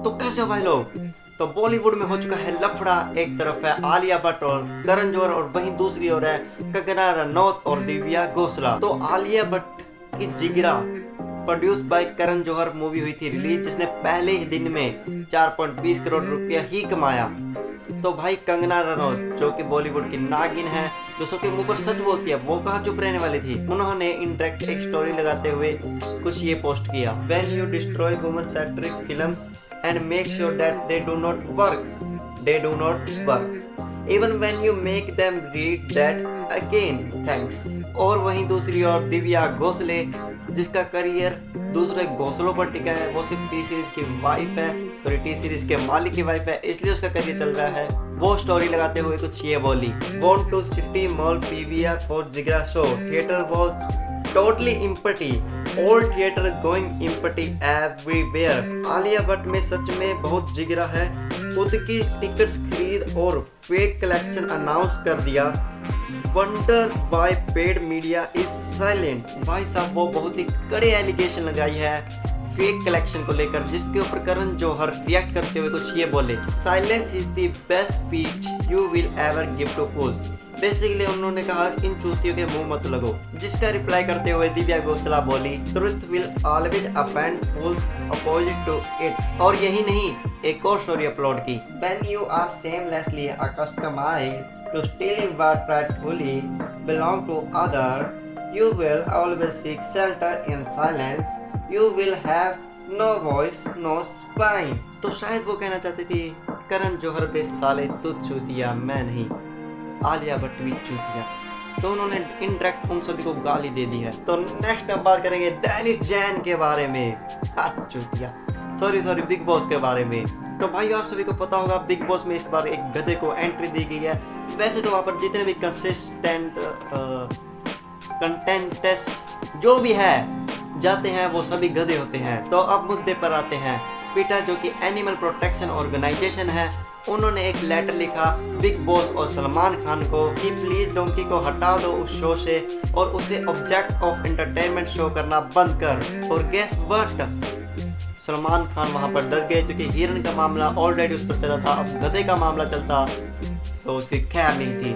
तो कैसे हो भाई लोग। तो बॉलीवुड में हो चुका है लफड़ा। एक तरफ है आलिया भट्ट और करण जौहर और वहीं दूसरी ओर है कंगना रनौत और दिव्या घोषाल। तो आलिया भट्ट की Jigra produce by Karan Johar movie हुई थी रिलीज, जिसने पहले ही दिन में 4.20 करोड़ रुपया ही कमाया। तो भाई कंगना रनौत जो कि बॉलीवुड की नागिन है, जो सबके मुंह पर सच बोलती है, वो कहाँ चुप रहने वाली थी। उन्होंने इनडायरेक्ट एक स्टोरी लगाते हुए कुछ ये पोस्ट किया। When you destroy woman-centric films and make sure that they do not work. Even when you make them read that again, thanks. और वहीं दूसरी ओर दिव्या घोषाल, जिसका करियर दूसरे घोंसलों पर टिका है, वो सिर्फ टी सीरीज की वाइफ है, टी सीरीज के मालिक की वाइफ है, इसलिए उसका करियर चल रहा है। वो स्टोरी लगाते हुए कुछ ये बोली, Want to city mall PVR for Jigra show, theatre was totally empty, all theater going empty everywhere। Alia Bhatt में सच में बहुत जिगरा है, खुद की टिकट्स खरीद और फेक कलेक्शन अनाउंस कर दिया। Wonder why paid media is silent. भाई साहब वो बहुत ही कड़े एलिगेशन लगाई है फेक कलेक्शन को लेकर, जिसके ऊपर करण जौहर रिएक्ट करते हुए कुछ ये बोले, silence is the best speech you will ever give to fools. Basically उन्होंने कहा इन चूतियों के मुंह मत लगो, जिसका रिप्लाई करते हुए दिव्या घोषाल बोली, truth will always offend fools, opposite to it. और यही नहीं, एक और स्टोरी अपलोड की, when you are seamlessly accustomised to stealing what rightfully belong to other, you will always seek shelter in silence, you will have no voice, no spine। तो शायद वो कहना चाहती थी करण जौहर बे साले तू चूतिया, मैं नहीं, आलिया भट्ट भी चूतिया। तो उन्होंने इनडायरेक्ट उन सभी को गाली दे दी है। तो नेक्स्ट हम बात करेंगे दैनिश जैन के बारे में, चूतिया, सॉरी बिग बॉस के बारे में। तो भाई आप सभी को पता होगा बिग बॉस में इस बार एक गधे को एंट्री दी गई है। वैसे तो वहाँ पर जितने भी कंटेस्टेंट जो भी है जाते हैं वो सभी गधे होते हैं। तो अब मुद्दे पर आते हैं। पीटा जो कि एनिमल प्रोटेक्शन ऑर्गेनाइजेशन है, उन्होंने एक लेटर लिखा बिग बॉस और सलमान खान को कि प्लीज डोंकी को हटा दो उस शो से और उसे ऑब्जेक्ट ऑफ एंटरटेनमेंट शो करना बंद कर। और गेस व्हाट, सलमान खान वहां पर डर गए क्योंकि हिरन का मामला ऑलरेडी उस पर चला था। अब गधे का मामला चलता तो उसकी खैर नहीं थी,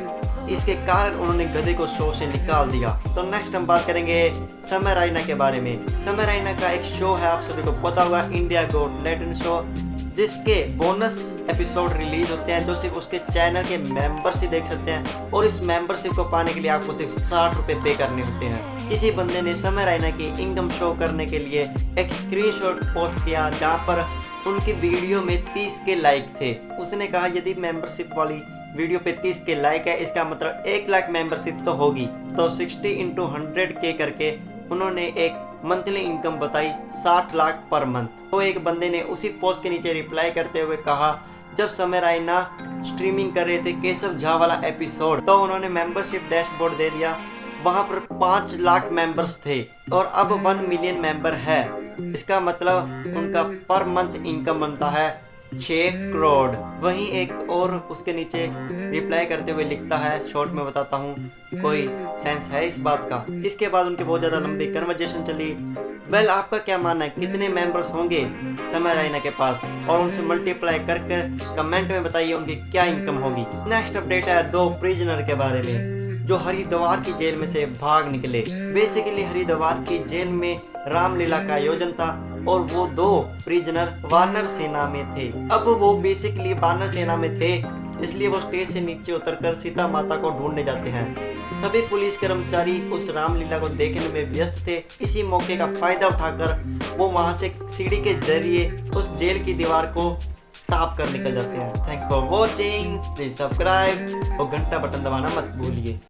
इसके कारण उन्होंने गधे को शो से निकाल दिया। तो नेक्स्ट हम बात करेंगे समय रैना के बारे में। समय रैना का एक शो है, आप सभी को पता होगा, इंडिया गोट टैलेंट शो, जिसके बोनस एपिसोड रिलीज होते हैं जो सिर्फ उसके चैनल के मेंबर्स ही देख सकते हैं। और इस मेंबरशिप को पाने के लिए आपको सिर्फ 60 रुपये पे करने होते हैं। किसी बंदे ने समय रैना की इनकम शो करने के लिए एक स्क्रीनशॉट पोस्ट किया जहां पर उनकी वीडियो में 30 के लाइक थे। उसने कहा यदि मेंबरशिप वाली वीडियो पे 30 के लाइक है, इसका मतलब 1 लाख मेंबरशिप तो होगी। तो 60 × 100 के करके उन्होंने एक मंथली इनकम बताई 60 लाख पर मंथ। तो एक बंदे ने उसी पोस्ट के नीचे रिप्लाई करते हुए कहा, जब समय रैना स्ट्रीमिंग कर रहे थे केशव झा वाला एपिसोड, तो उन्होंने मेंबरशिप डैशबोर्ड दे दिया, वहां पर 5 लाख मेंबर्स थे और अब 1 मिलियन मेंबर है। इसका मतलब उनका पर मंथ इनकम बनता है 6 करोड़। वहीं एक और उसके नीचे रिप्लाई करते हुए लिखता है, शॉर्ट में बताता हूँ, कोई सेंस है इस बात का। इसके बाद उनकी बहुत ज़्यादा लंबी कन्वर्जेशन चली। वेल आपका क्या मानना है, कितने मेंबर्स होंगे समय रैना के पास, और उनसे मल्टीप्लाई करके कमेंट में बताइए उनकी क्या इनकम होगी। नेक्स्ट अपडेट है 2 प्रिजनर के बारे में जो हरिद्वार की जेल में से भाग निकले। बेसिकली हरिद्वार की जेल में रामलीला का आयोजन था और वो 2 प्रिजनर वानर सेना में थे। अब वो बेसिकली वानर सेना में थे, इसलिए वो स्टेज से नीचे उतरकर सीता माता को ढूंढने जाते हैं। सभी पुलिस कर्मचारी उस रामलीला को देखने में व्यस्त थे। इसी मौके का फायदा उठाकर वो वहां से सीढ़ी के जरिए उस जेल की दीवार को टाप कर निकल जाते हैं। Thanks for watching, please subscribe और घंटा बटन दबाना मत भूलिए।